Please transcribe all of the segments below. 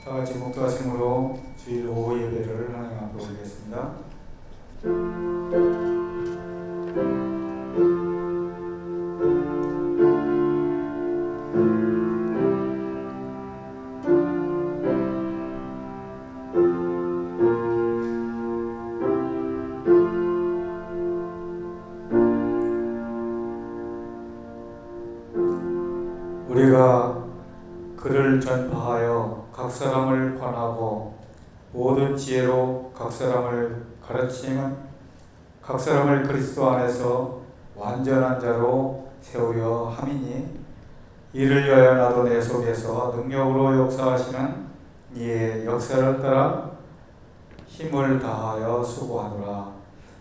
다 같이 목도하심으로 주일 오후 예배를 하나님 앞에 올리겠습니다. 우리가 그를 전파하여 각 사람을 권하고 모든 지혜로 각 사람을 가르치는 각 사람을 그리스도 안에서 완전한 자로 세우려 함이니 이를 위하여 나도 내 속에서 능력으로 역사하시는 이의 역사를 따라 힘을 다하여 수고하노라.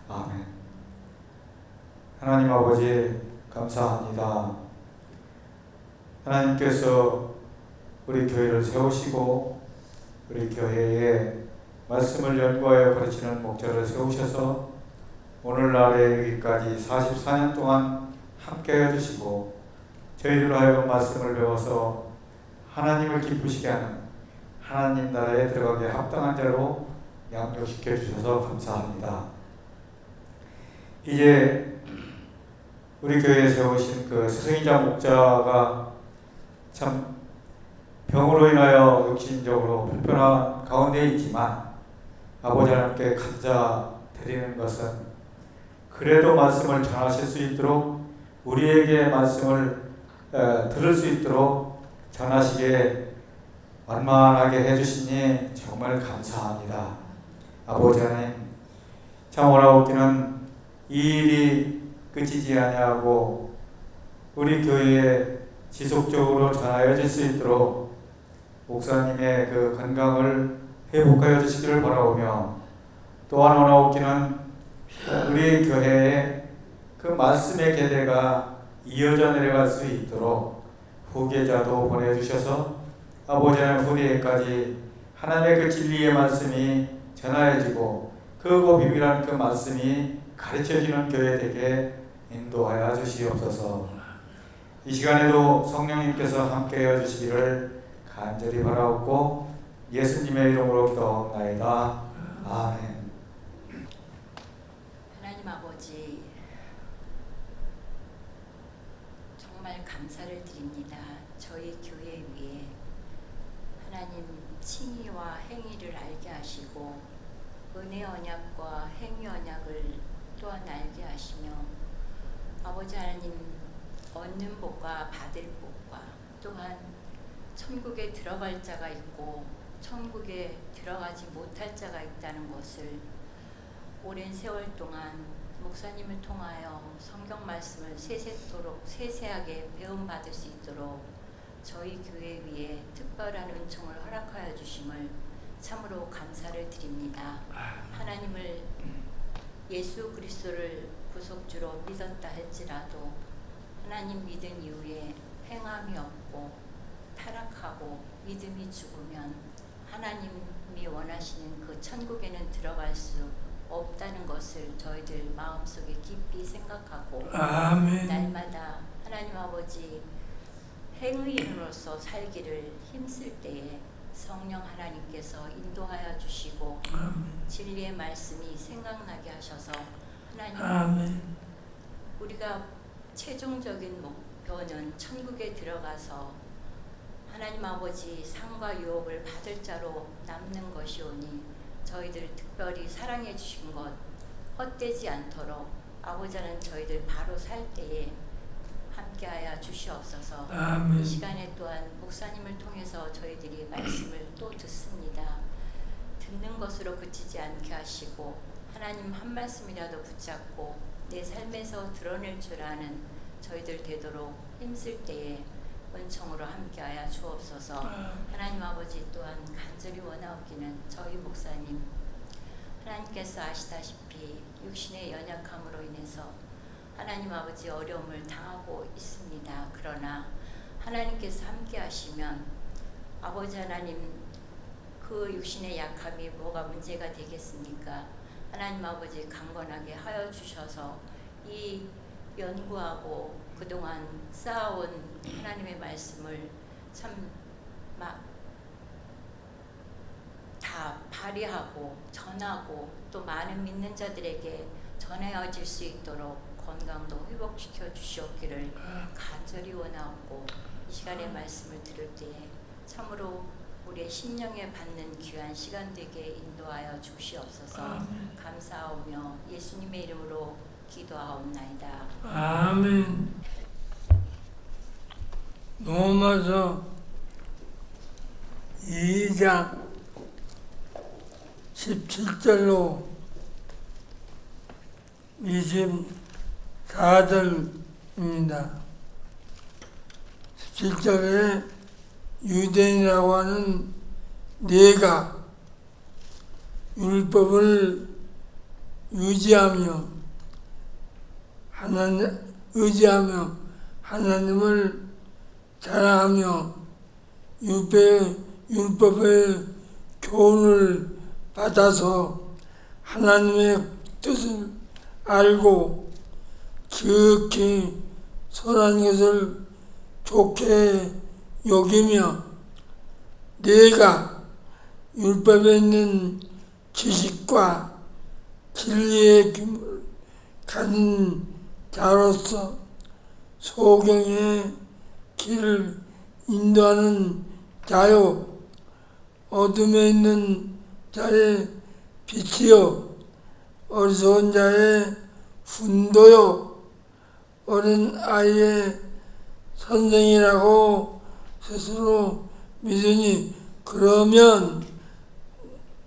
아멘. 하나님 아버지 감사합니다. 하나님께서 우리 교회를 세우시고 우리 교회에 말씀을 연구하여 가르치는 목자를 세우셔서 오늘날에 여기까지 44년 동안 함께 해주시고 저희들로 하여금 말씀을 배워서 하나님을 기쁘시게 하는 하나님 나라에 들어가게 합당한 자로 양육시켜 주셔서 감사합니다. 이제 우리 교회에 세우신 그 스승이자 목자가 참 병으로 인하여 육신적으로 불편한 가운데 있지만 아버지 하나님께 감사드리는 것은 그래도 말씀을 전하실 수 있도록 우리에게 말씀을 들을 수 있도록 전하시게 완만하게 해주시니 정말 감사합니다. 아버지 하나님 참 원하옵기는 이 일이 끝이지 아니하고 우리 교회에 지속적으로 전하여질 수 있도록 목사님의 그 건강을 회복하여 주시기를 바라오며 또한 원하옵기는 우리 교회에 그 말씀의 계대가 이어져 내려갈 수 있도록 후계자도 보내주셔서 아버지 하나님 후대에까지 하나님의 그 진리의 말씀이 전하여지고 크고 비밀한 그 말씀이 가르쳐지는 교회 되게 인도하여 주시옵소서. 이 시간에도 성령님께서 함께해 주시기를 간절히 바라옵고 예수님의 이름으로 기도하옵나이다. 아멘. 하나님 아버지 정말 감사를 드립니다. 저희 교회 위에 하나님 칭의와 행위를 알게 하시고 은혜 언약과 행위 언약을 또한 알게 하시며 아버지 하나님 얻는 복과 받을 복과 또한 천국에 들어갈 자가 있고 천국에 들어가지 못할 자가 있다는 것을 오랜 세월 동안 목사님을 통하여 성경 말씀을 세세토록 세세하게 배움받을 수 있도록 저희 교회 위에 특별한 은총을 허락하여 주심을 참으로 감사를 드립니다. 하나님을 예수 그리스도를 구속주로 믿었다 할지라도 하나님 믿은 이후에 행함이 없고 타락하고 믿음이 죽으면 하나님이 원하시는 그 천국에는 들어갈 수 없다는 것을 저희들 마음속에 깊이 생각하고 아멘. 날마다 하나님 아버지 행의인으로서 살기를 힘쓸 때에 성령 하나님께서 인도하여 주시고 진리의 말씀이 생각나게 하셔서 하나님 아멘. 우리가 최종적인 목표는 천국에 들어가서 하나님 아버지 상과 유업을 받을 자로 남는 것이오니 저희들 특별히 사랑해 주신 것 헛되지 않도록 아버지는 저희들 바로 살 때에 함께하여 주시옵소서. 아멘. 이 시간에 또한 목사님을 통해서 저희들이 말씀을 또 듣습니다. 듣는 것으로 그치지 않게 하시고 하나님 한 말씀이라도 붙잡고 내 삶에서 드러낼 줄 아는 저희들 되도록 힘쓸 때에 은총으로 함께하여 주옵소서. 하나님 아버지 또한 간절히 원하옵기는 저희 목사님 하나님께서 아시다시피 육신의 연약함으로 인해서 하나님 아버지 어려움을 당하고 있습니다. 그러나 하나님께서 함께 하시면 아버지 하나님 그 육신의 약함이 뭐가 문제가 되겠습니까? 하나님 아버지 강건하게 하여 주셔서 이 연구하고 그동안 쌓아온 하나님의 말씀을 참 자리하고 전하고 또 많은 믿는 자들에게 전해질 수 있도록 건강도 회복시켜 주시옵기를 간절히 원하옵고, 이 시간에 말씀을 들을 때에 참으로 우리의 심령에 받는 귀한 시간 되게 인도하여 주시옵소서. 감사하오며 예수님의 이름으로 기도하옵나이다. 아멘. 로마서 2장 17절로 24절입니다. 17절에 유대인이라고 하는 네가 율법을 의지하며 하나님을 자랑하며 율법의 교훈을 받아서 하나님의 뜻을 알고 지극히 선한 것을 좋게 여기며 네가 율법에 있는 지식과 진리의 기물을 가진 자로서 소경의 길을 인도하는 자요, 어둠에 있는 자의 빛이요, 어리석은 자의 훈도요, 어린 아이의 선생이라고 스스로 믿으니, 그러면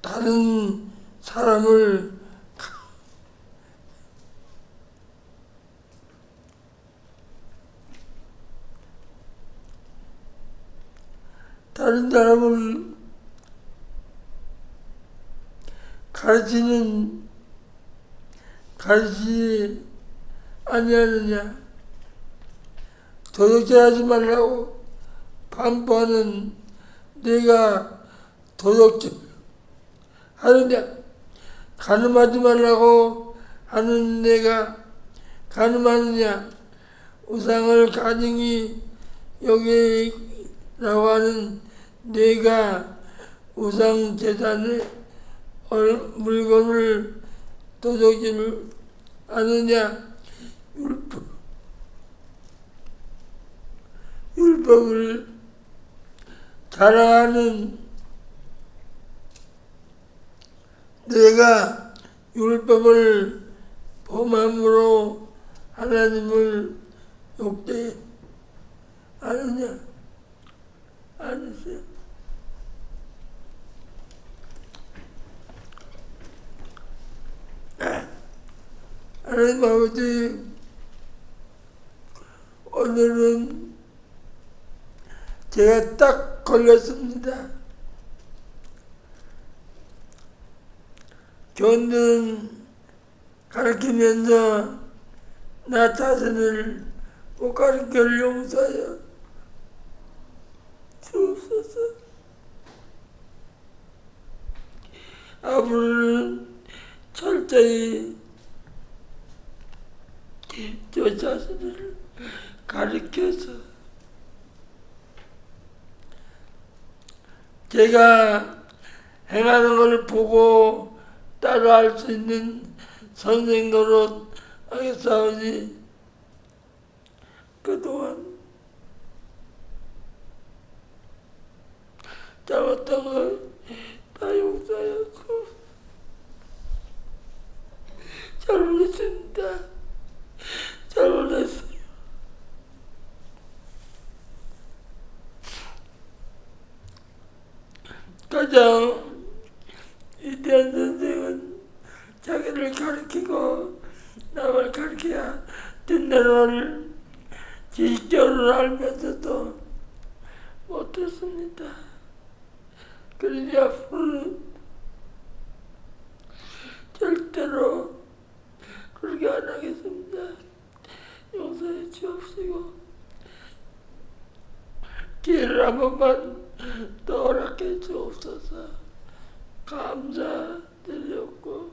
다른 사람을 가르치지 아니하느냐. 도둑질하지 말라고 반포하는 네가 도둑질 하느냐. 간음하지 말라고 하는 네가 간음하느냐. 우상을 가증히 여기라고 하는 네가 우상 제단의 물건을 도둑질 하느냐. 율법을 자랑하는 내가 율법을 범함으로 하나님을 욕되하느냐. 아니세요. 하나님 아버지, 오늘은 제가 딱 걸렸습니다. 교훈들은 가르치면서 나 자신을 못 가르칠 용서하여 주옵소서. 앞으로는 철저히 저 자신을 가르쳐서 제가 행하는 것을 보고 따라할 수 있는 선생 노릇 하겠사오니, 그동안 잘못한 걸 다 용서하여 주옵소서. 잘못했습니다. 잘못했어요. 가장 위대한 선생은 자기를 가르치고 남을 가르쳐야 된다는 걸 지식적으로 알면서도 못했습니다. 그러니 앞으로는 절대로 그렇게 안 하겠습니다. 용서해 주옵시고 기회를 한 번만 더 허락해 주옵소서. 감사드렸고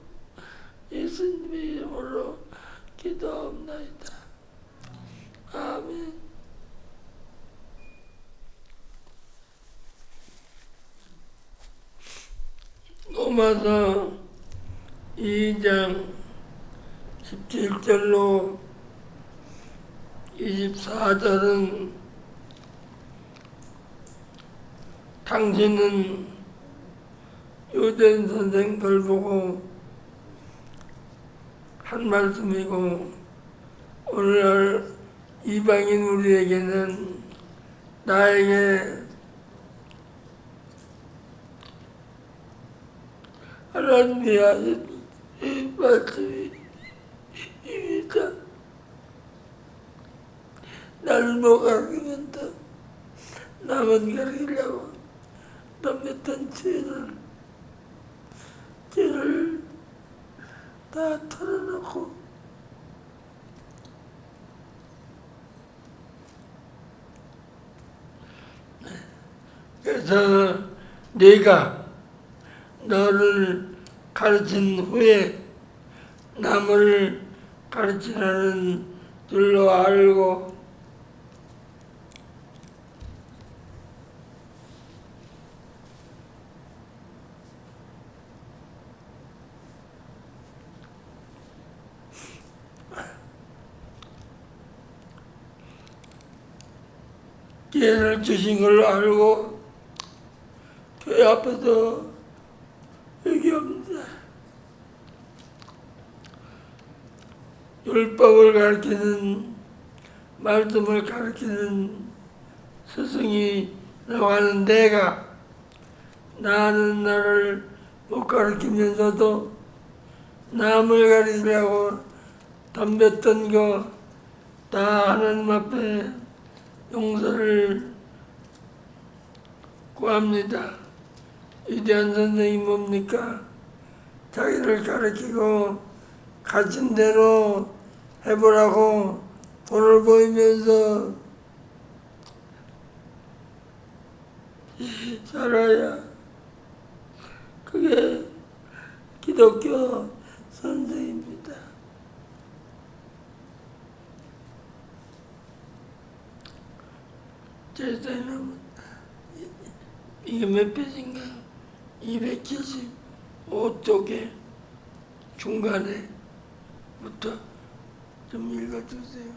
예수님의 이름으로 기도하옵나이다. 아멘. 로마서 2장 17절로 24절은 당신은 유대인 선생들 보고 한 말씀이고 오늘날 이방인 우리에게는 나에게 하나님이 하신 말씀입니다. 나를 못 가르치면서 남은 가르치려고 남했던 죄를 다 털어놓고 그래서 네가 너를 가르친 후에 남을 가르치라는 줄로 알고 기회를 주신 걸 알고 교회 앞에서 얘기합니다. 율법을 가르치는 말씀을 가르치는 스승이라고 하는 내가 나는 나를 못 가르치면서도 남을 가르치려고 덤볐던 거 다 하나님 앞에 용서를 구합니다. 위대한 선생이 뭡니까? 자기를 가르치고 가진 대로 해보라고 돈을 보이면서 살아야 그게 기독교 선생입니다. 제사는 이게 몇 페이지인가? 275쪽에 중간에부터 좀 읽어주세요.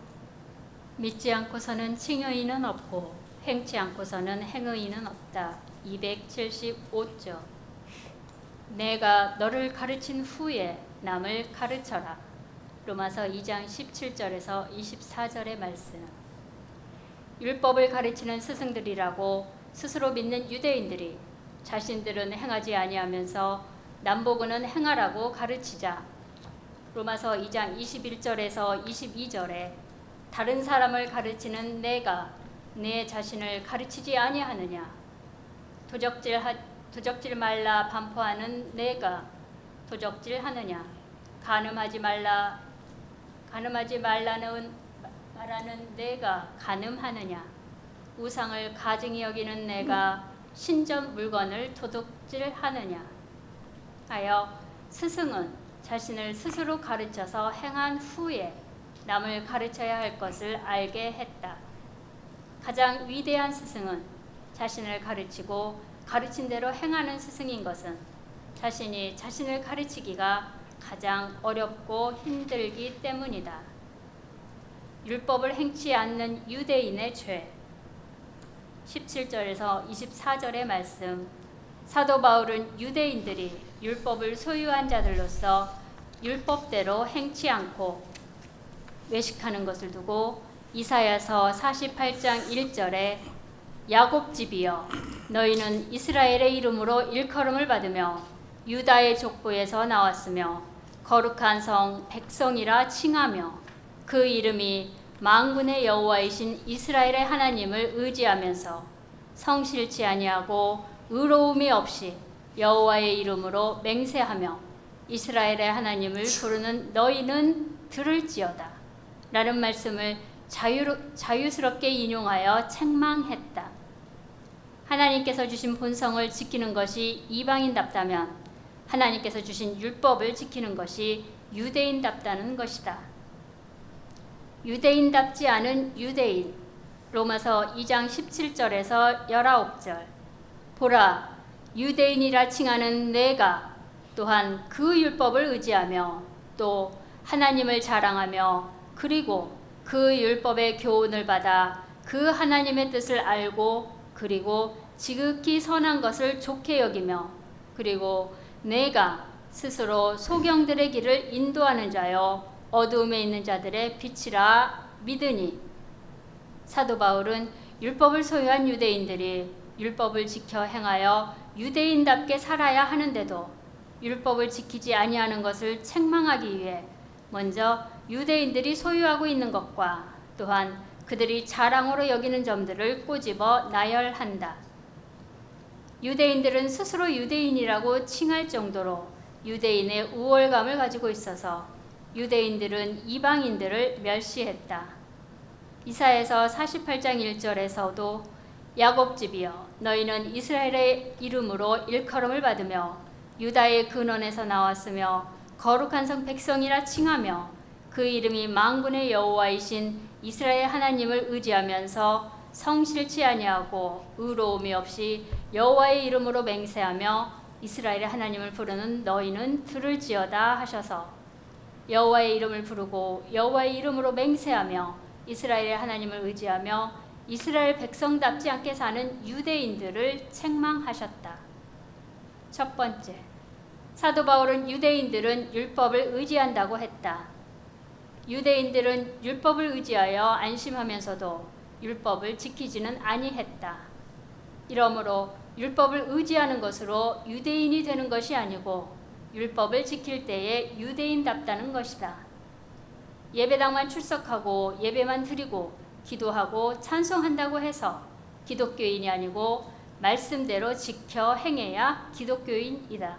믿지 않고서는 칭의는 없고 행치 않고서는 행의는 없다. 275쪽. 내가 너를 가르친 후에 남을 가르쳐라. 로마서 2장 17절에서 24절의 말씀. 율법을 가르치는 스승들이라고 스스로 믿는 유대인들이 자신들은 행하지 아니하면서 남보고는 행하라고 가르치자. 로마서 2장 21절에서 22절에 다른 사람을 가르치는 내가 내 자신을 가르치지 아니하느냐. 도적질 말라 반포하는 내가 도적질하느냐. 간음하지 말라는 말하는 내가 간음하느냐. 우상을 가증히 여기는 내가 신전 물건을 도둑질하느냐 하여 스승은 자신을 스스로 가르쳐서 행한 후에 남을 가르쳐야 할 것을 알게 했다. 가장 위대한 스승은 자신을 가르치고 가르친 대로 행하는 스승인 것은 자신이 자신을 가르치기가 가장 어렵고 힘들기 때문이다. 율법을 행치 않는 유대인의 죄. 17절에서 24절의 말씀. 사도 바울은 유대인들이 율법을 소유한 자들로서 율법대로 행치 않고 외식하는 것을 두고 이사야서 48장 1절에 야곱 집이여 너희는 이스라엘의 이름으로 일컬음을 받으며 유다의 족보에서 나왔으며 거룩한 성 백성이라 칭하며 그 이름이 만군의 여호와이신 이스라엘의 하나님을 의지하면서 성실치 아니하고 의로움이 없이 여호와의 이름으로 맹세하며 이스라엘의 하나님을 부르는 너희는 들을지어다 라는 말씀을 자유스럽게 인용하여 책망했다. 하나님께서 주신 본성을 지키는 것이 이방인답다면 하나님께서 주신 율법을 지키는 것이 유대인답다는 것이다. 유대인답지 않은 유대인. 로마서 2장 17절에서 19절. 보라, 유대인이라 칭하는 내가 또한 그 율법을 의지하며 또 하나님을 자랑하며 그리고 그 율법의 교훈을 받아 그 하나님의 뜻을 알고 그리고 지극히 선한 것을 좋게 여기며 그리고 내가 스스로 소경들의 길을 인도하는 자여 어두움에 있는 자들의 빛이라 믿으니. 사도 바울은 율법을 소유한 유대인들이 율법을 지켜 행하여 유대인답게 살아야 하는데도 율법을 지키지 아니하는 것을 책망하기 위해 먼저 유대인들이 소유하고 있는 것과 또한 그들이 자랑으로 여기는 점들을 꼬집어 나열한다. 유대인들은 스스로 유대인이라고 칭할 정도로 유대인의 우월감을 가지고 있어서 유대인들은 이방인들을 멸시했다. 이사야서 48장 1절에서도 야곱집이여 너희는 이스라엘의 이름으로 일컬음을 받으며 유다의 근원에서 나왔으며 거룩한 성 백성이라 칭하며 그 이름이 만군의 여호와이신 이스라엘 하나님을 의지하면서 성실치 아니하고 의로움이 없이 여호와의 이름으로 맹세하며 이스라엘의 하나님을 부르는 너희는 들을지어다 하셔서 여호와의 이름을 부르고 여호와의 이름으로 맹세하며 이스라엘의 하나님을 의지하며 이스라엘 백성답지 않게 사는 유대인들을 책망하셨다. 첫 번째, 사도 바울은 유대인들은 율법을 의지한다고 했다. 유대인들은 율법을 의지하여 안심하면서도 율법을 지키지는 아니했다. 이러므로 율법을 의지하는 것으로 유대인이 되는 것이 아니고 율법을 지킬 때에 유대인답다는 것이다. 예배당만 출석하고 예배만 드리고 기도하고 찬송한다고 해서 기독교인이 아니고 말씀대로 지켜 행해야 기독교인이다.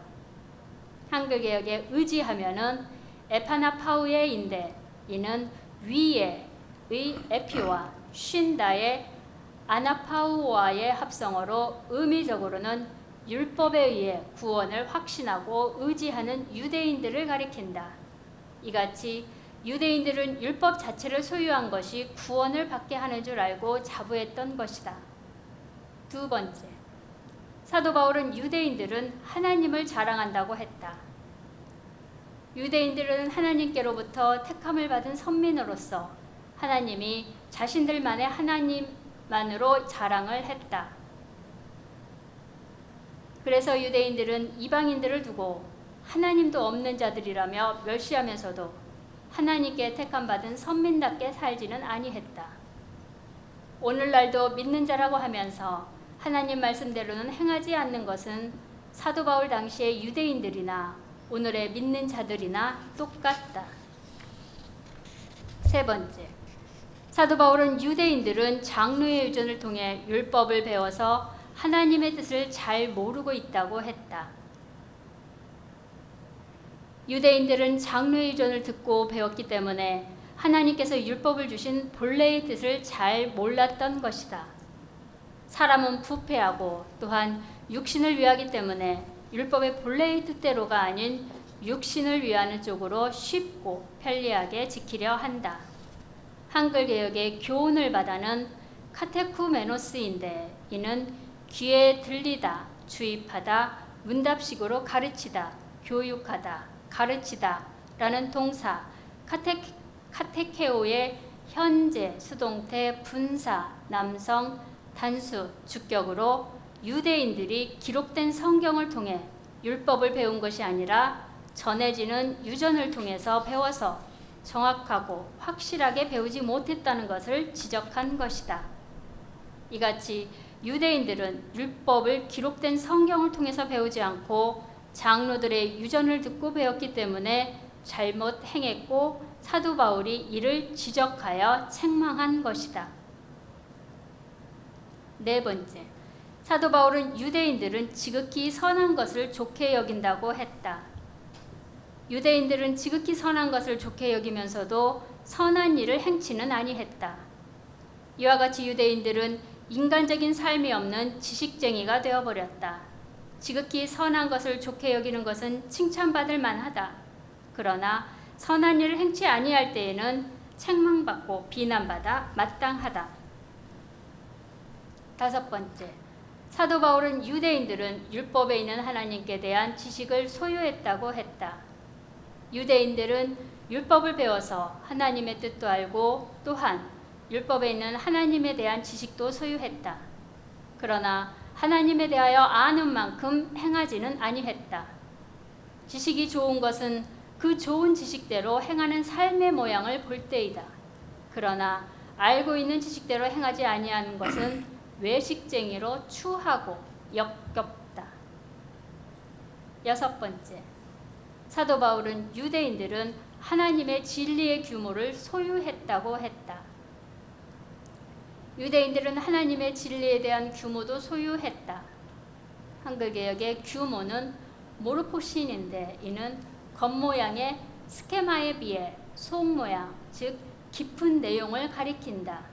한글개역에 의지하면은 에파나파우에인데 이는 위에의 에피와 쉰다의 아나파우와의 합성어로 의미적으로는 율법에 의해 구원을 확신하고 의지하는 유대인들을 가리킨다. 이같이 유대인들은 율법 자체를 소유한 것이 구원을 받게 하는 줄 알고 자부했던 것이다. 두 번째, 사도 바울은 유대인들은 하나님을 자랑한다고 했다. 유대인들은 하나님께로부터 택함을 받은 선민으로서 하나님이 자신들만의 하나님만으로 자랑을 했다. 그래서 유대인들은 이방인들을 두고 하나님도 없는 자들이라며 멸시하면서도 하나님께 택함받은 선민답게 살지는 아니했다. 오늘날도 믿는 자라고 하면서 하나님 말씀대로는 행하지 않는 것은 사도 바울 당시의 유대인들이나 오늘의 믿는 자들이나 똑같다. 세 번째, 사도 바울은 유대인들은 장로의 유전을 통해 율법을 배워서 하나님의 뜻을 잘 모르고 있다고 했다. 유대인들은 장로의 유전을 듣고 배웠기 때문에 하나님께서 율법을 주신 본래의 뜻을 잘 몰랐던 것이다. 사람은 부패하고 또한 육신을 위하기 때문에 율법의 본래의 뜻대로가 아닌 육신을 위하는 쪽으로 쉽고 편리하게 지키려 한다. 한글 개역의 교훈을 받아는 카테쿠메노스인데 이는 귀에 들리다, 주입하다, 문답식으로 가르치다, 교육하다, 가르치다 라는 동사 카테케오의 현재, 수동태, 분사, 남성, 단수, 주격으로 유대인들이 기록된 성경을 통해 율법을 배운 것이 아니라 전해지는 유전을 통해서 배워서 정확하고 확실하게 배우지 못했다는 것을 지적한 것이다. 이같이 유대인들은 율법을 기록된 성경을 통해서 배우지 않고 장로들의 유전을 듣고 배웠기 때문에 잘못 행했고 사도 바울이 이를 지적하여 책망한 것이다. 네 번째, 사도 바울은 유대인들은 지극히 선한 것을 좋게 여긴다고 했다. 유대인들은 지극히 선한 것을 좋게 여기면서도 선한 일을 행치는 아니했다. 이와 같이 유대인들은 인간적인 삶이 없는 지식쟁이가 되어버렸다. 지극히 선한 것을 좋게 여기는 것은 칭찬받을 만하다. 그러나 선한 일을 행치 아니할 때에는 책망받고 비난받아 마땅하다. 다섯 번째, 사도 바울은 유대인들은 율법에 있는 하나님께 대한 지식을 소유했다고 했다. 유대인들은 율법을 배워서 하나님의 뜻도 알고 또한 율법에 있는 하나님에 대한 지식도 소유했다. 그러나 하나님에 대하여 아는 만큼 행하지는 아니했다. 지식이 좋은 것은 그 좋은 지식대로 행하는 삶의 모양을 볼 때이다. 그러나 알고 있는 지식대로 행하지 아니하는 것은 외식쟁이로 추하고 역겹다. 6번째, 사도 바울은 유대인들은 하나님의 진리의 규모를 소유했다고 했다. 유대인들은 하나님의 진리에 대한 규모도 소유했다. 한글개역의 규모는 모르포신인데 이는 겉모양의 스케마에 비해 속모양, 즉 깊은 내용을 가리킨다.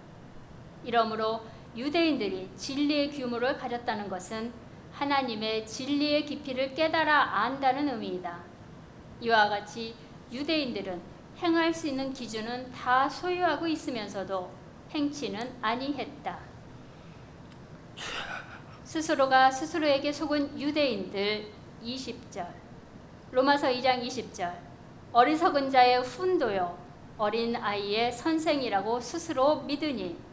이러므로 유대인들이 진리의 규모를 가졌다는 것은 하나님의 진리의 깊이를 깨달아 안다는 의미이다. 이와 같이 유대인들은 행할 수 있는 기준은 다 소유하고 있으면서도 행치는 아니했다. 스스로가 스스로에게 속은 유대인들 20절, 로마서 2장 20절, 어리석은 자의 훈도요 어린 아이의 선생이라고 스스로 믿으니.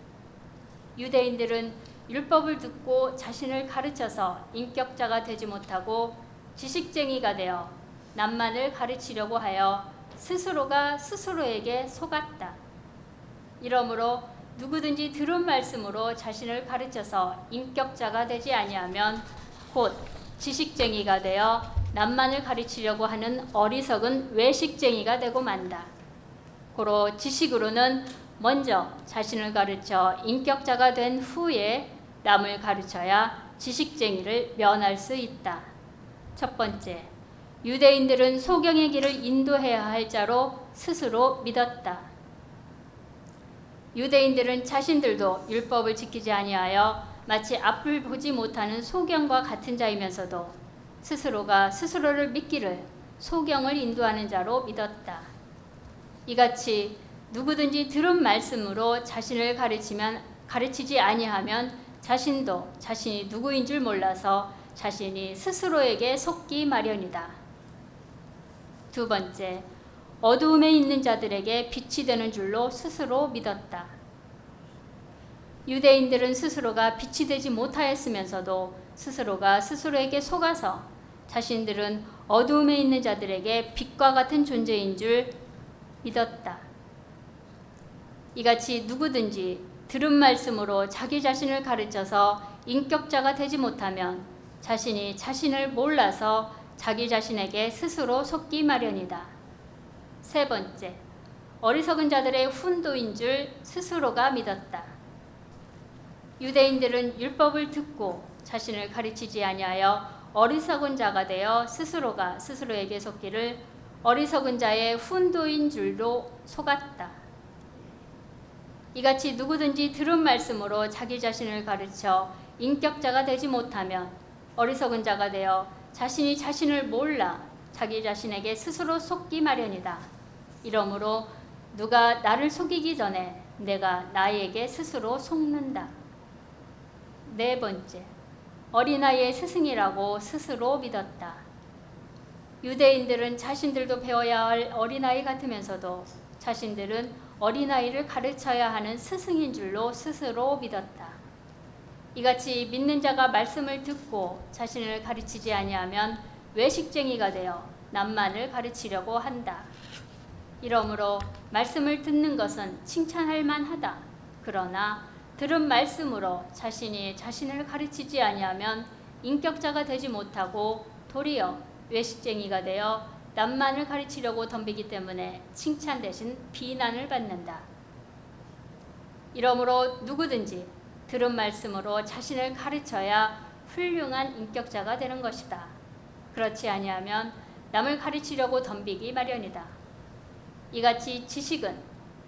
유대인들은 율법을 듣고 자신을 가르쳐서 인격자가 되지 못하고 지식쟁이가 되어 남만을 가르치려고 하여 스스로가 스스로에게 속았다. 이러므로 누구든지 들은 말씀으로 자신을 가르쳐서 인격자가 되지 아니하면 곧 지식쟁이가 되어 남만을 가르치려고 하는 어리석은 외식쟁이가 되고 만다. 고로 지식으로는 먼저 자신을 가르쳐 인격자가 된 후에 남을 가르쳐야 지식쟁이를 면할 수 있다. 첫 번째, 유대인들은 소경의 길을 인도해야 할 자로 스스로 믿었다. 유대인들은 자신들도 율법을 지키지 아니하여 마치 앞을 보지 못하는 소경과 같은 자이면서도 스스로가 스스로를 믿기를 소경을 인도하는 자로 믿었다. 이같이 누구든지 들은 말씀으로 자신을 가르치지 아니하면 자신도 자신이 누구인 줄 몰라서 자신이 스스로에게 속기 마련이다. 두 번째, 어두움에 있는 자들에게 빛이 되는 줄로 스스로 믿었다. 유대인들은 스스로가 빛이 되지 못하였으면서도 스스로가 스스로에게 속아서 자신들은 어두움에 있는 자들에게 빛과 같은 존재인 줄 믿었다. 이같이 누구든지 들은 말씀으로 자기 자신을 가르쳐서 인격자가 되지 못하면 자신이 자신을 몰라서 자기 자신에게 스스로 속기 마련이다. 세 번째, 어리석은 자들의 훈도인 줄 스스로가 믿었다. 유대인들은 율법을 듣고 자신을 가르치지 아니하여 어리석은 자가 되어 스스로가 스스로에게 속기를 어리석은 자의 훈도인 줄로 속았다. 이같이 누구든지 들은 말씀으로 자기 자신을 가르쳐 인격자가 되지 못하면 어리석은 자가 되어 자신이 자신을 몰라 자기 자신에게 스스로 속기 마련이다. 이러므로 누가 나를 속이기 전에 내가 나에게 스스로 속는다. 네 번째, 어린아이의 스승이라고 스스로 믿었다. 유대인들은 자신들도 배워야 할 어린아이 같으면서도 자신들은 어린아이를 가르쳐야 하는 스승인 줄로 스스로 믿었다. 이같이 믿는 자가 말씀을 듣고 자신을 가르치지 아니하면 외식쟁이가 되어 남만을 가르치려고 한다. 이러므로 말씀을 듣는 것은 칭찬할 만하다. 그러나 들은 말씀으로 자신이 자신을 가르치지 아니하면 인격자가 되지 못하고 도리어 외식쟁이가 되어 남만을 가르치려고 덤비기 때문에 칭찬 대신 비난을 받는다. 이러므로 누구든지 들은 말씀으로 자신을 가르쳐야 훌륭한 인격자가 되는 것이다. 그렇지 아니하면 남을 가르치려고 덤비기 마련이다. 이같이 지식은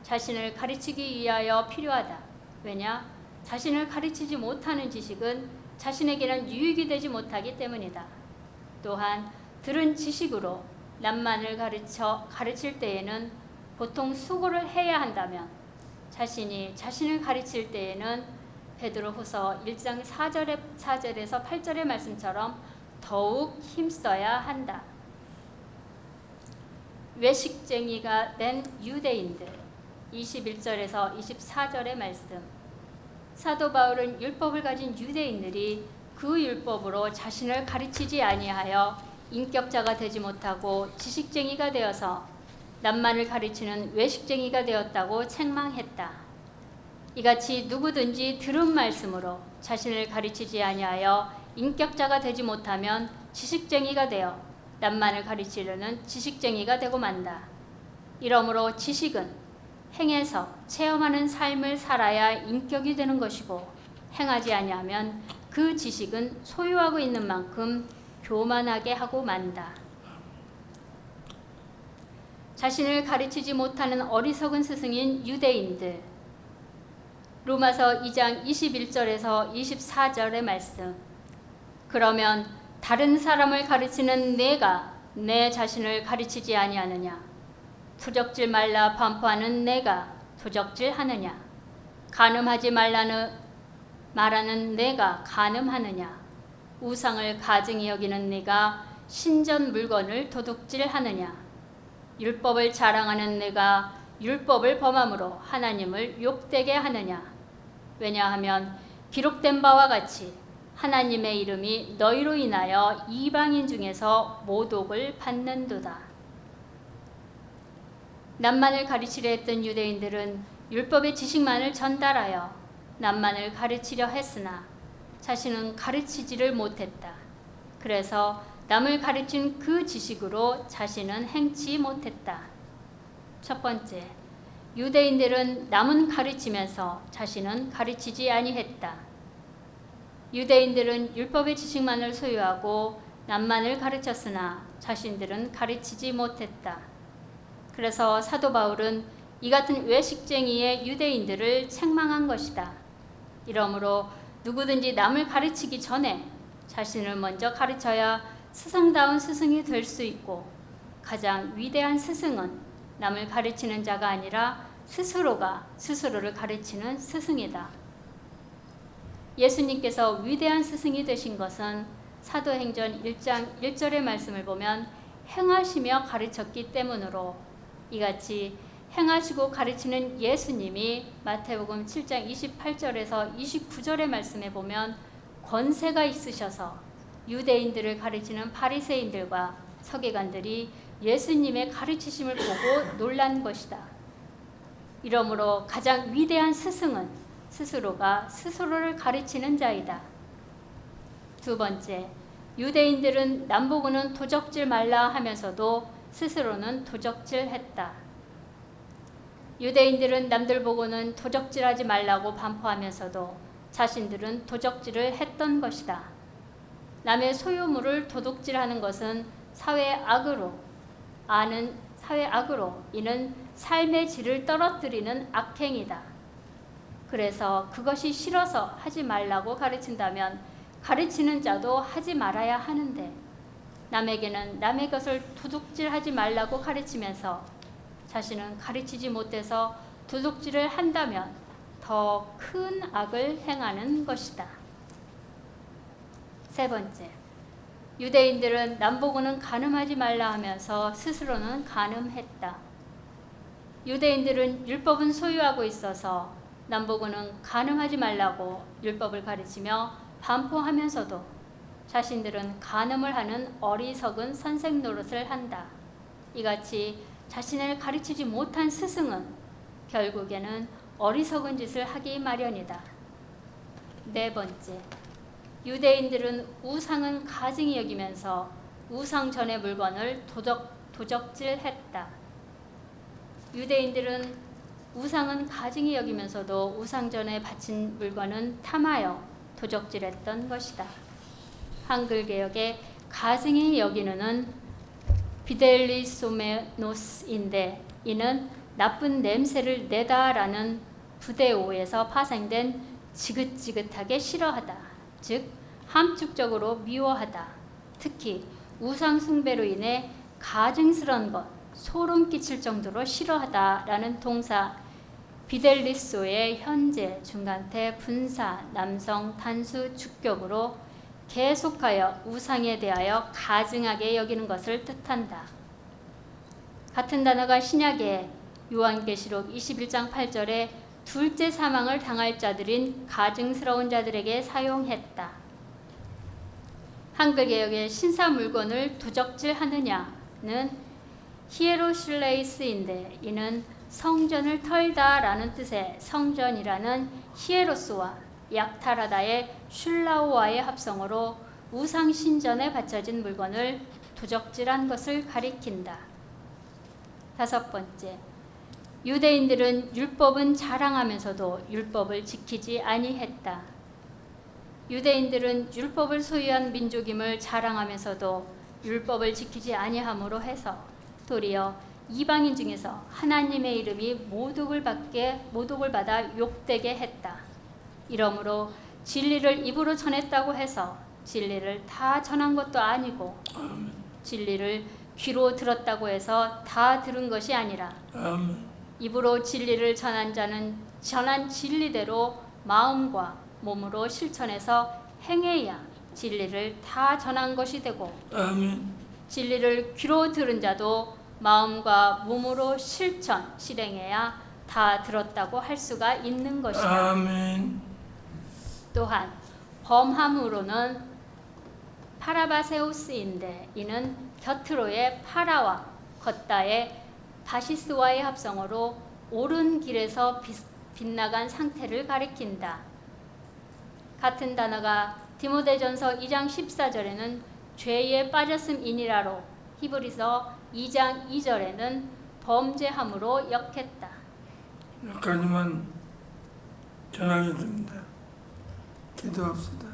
자신을 가르치기 위하여 필요하다. 왜냐? 자신을 가르치지 못하는 지식은 자신에게는 유익이 되지 못하기 때문이다. 또한 들은 지식으로 남만을 가르칠 때에는 보통 수고를 해야 한다면 자신이 자신을 가르칠 때에는 베드로후서 1장 4절에서 8절의 말씀처럼 더욱 힘써야 한다. 외식쟁이가 된 유대인들 21절에서 24절의 말씀. 사도 바울은 율법을 가진 유대인들이 그 율법으로 자신을 가르치지 아니하여 인격자가 되지 못하고 지식쟁이가 되어서 남만을 가르치는 외식쟁이가 되었다고 책망했다. 이같이 누구든지 들은 말씀으로 자신을 가르치지 아니하여 인격자가 되지 못하면 지식쟁이가 되어 남만을 가르치려는 지식쟁이가 되고 만다. 이러므로 지식은 행해서 체험하는 삶을 살아야 인격이 되는 것이고 행하지 아니하면 그 지식은 소유하고 있는 만큼 교만하게 하고 만다. 자신을 가르치지 못하는 어리석은 스승인 유대인들. 로마서 2장 21절에서 24절의 말씀. 그러면 다른 사람을 가르치는 내가 내 자신을 가르치지 아니하느냐? 투적질 말라 반포하는 내가 투적질하느냐? 간음하지 말라는 내가 간음하느냐? 우상을 가증히 여기는 내가 신전 물건을 도둑질하느냐? 율법을 자랑하는 내가 율법을 범함으로 하나님을 욕되게 하느냐? 왜냐하면 기록된 바와 같이 하나님의 이름이 너희로 인하여 이방인 중에서 모독을 받는도다. 남만을 가르치려 했던 유대인들은 율법의 지식만을 전달하여 남만을 가르치려 했으나 자신은 가르치지를 못했다. 그래서 남을 가르친 그 지식으로 자신은 행치 못했다. 첫 번째, 유대인들은 남은 가르치면서 자신은 가르치지 아니했다. 유대인들은 율법의 지식만을 소유하고 남만을 가르쳤으나 자신들은 가르치지 못했다. 그래서 사도 바울은 이 같은 외식쟁이의 유대인들을 책망한 것이다. 이러므로 누구든지 남을 가르치기 전에 자신을 먼저 가르쳐야 스승다운 스승이 될 수 있고, 가장 위대한 스승은 남을 가르치는 자가 아니라 스스로가 스스로를 가르치는 스승이다. 예수님께서 위대한 스승이 되신 것은 사도행전 1장 1절의 말씀을 보면 행하시며 가르쳤기 때문으로, 이같이 행하시고 가르치는 예수님이 마태복음 7장 28절에서 29절의 말씀에 보면 권세가 있으셔서 유대인들을 가르치는 바리새인들과 서기관들이 예수님의 가르치심을 보고 놀란 것이다. 이러므로 가장 위대한 스승은 스스로가 스스로를 가르치는 자이다. 두 번째, 유대인들은 남보고는 도적질 말라 하면서도 스스로는 도적질했다. 유대인들은 남들 보고는 도적질하지 말라고 반포하면서도 자신들은 도적질을 했던 것이다. 남의 소유물을 도둑질하는 것은 사회 악으로 이는 삶의 질을 떨어뜨리는 악행이다. 그래서 그것이 싫어서 하지 말라고 가르친다면 가르치는 자도 하지 말아야 하는데, 남에게는 남의 것을 도둑질하지 말라고 가르치면서 자신은 가르치지 못해서 도둑질을 한다면 더 큰 악을 행하는 것이다. 세 번째, 유대인들은 남보고는 간음하지 말라 하면서 스스로는 간음했다. 유대인들은 율법은 소유하고 있어서 남보고는 간음하지 말라고 율법을 가르치며 반포하면서도 자신들은 간음을 하는 어리석은 선생 노릇을 한다. 이같이 자신을 가르치지 못한 스승은 결국에는 어리석은 짓을 하기 마련이다. 네 번째, 유대인들은 우상은 가증히 여기면서 우상 전의 물건을 도적질했다. 유대인들은 우상은 가증히 여기면서도 우상 전에 바친 물건은 탐하여 도적질했던 것이다. 한글 개역에 가증히 여기는은 비델리소메노스인데, 이는 나쁜 냄새를 내다라는 부대오에서 파생된 지긋지긋하게 싫어하다, 즉 함축적으로 미워하다, 특히 우상 숭배로 인해 가증스러운 것, 소름 끼칠 정도로 싫어하다라는 동사 비델리소의 현재 중간태 분사 남성 단수 주격으로 계속하여 우상에 대하여 가증하게 여기는 것을 뜻한다. 같은 단어가 신약의 요한계시록 21장 8절에 둘째 사망을 당할 자들인 가증스러운 자들에게 사용했다. 한글개역의 신사 물건을 도적질하느냐는 히에로슐레이스인데 이는 성전을 털다라는 뜻의 성전이라는 히에로스와 약타라다의 슐라오와의 합성어로 우상 신전에 바쳐진 물건을 도적질한 것을 가리킨다. 다섯 번째, 유대인들은 율법은 자랑하면서도 율법을 지키지 아니했다. 유대인들은 율법을 소유한 민족임을 자랑하면서도 율법을 지키지 아니함으로 해서 도리어 이방인 중에서 하나님의 이름이 모독을 받아 욕되게 했다. 이러므로 진리를 입으로 전했다고 해서 진리를 다 전한 것도 아니고 진리를 귀로 들었다고 해서 다 들은 것이 아니라 입으로 진리를 전한 자는 전한 진리대로 마음과 몸으로 실천해서 행해야 진리를 다 전한 것이 되고 진리를 귀로 들은 자도 마음과 몸으로 실행해야 다 들었다고 할 수가 있는 것이다. 또한 범함으로는 파라바세우스인데 이는 곁으로의 파라와 걷다의 바시스와의 합성어로 옳은 길에서 빗나간 상태를 가리킨다. 같은 단어가 디모데전서 2장 14절에는 죄에 빠졌음이니라로 히브리서 2장 2절에는 범죄함으로 역했다. 여기까지만 전하겠습니다. 기도합시다.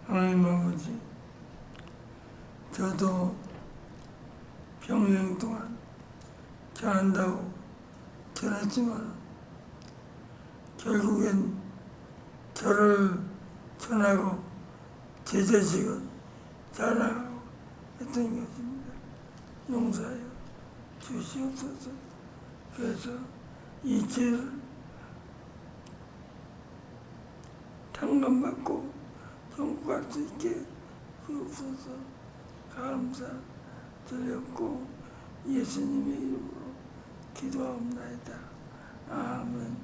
하나님 아버지, 저도 평생 동안 전한다고 전했지만 결국엔 저를 전하고 제 자식은 자랑하고 했던 것입니다. 용서하여 주시옵소서. 그래서 이 죄를 탕감받고 천국 갈 수 있게 주옵소서. 감사드렸고 예수님의 이름으로 기도하옵나이다. 아멘.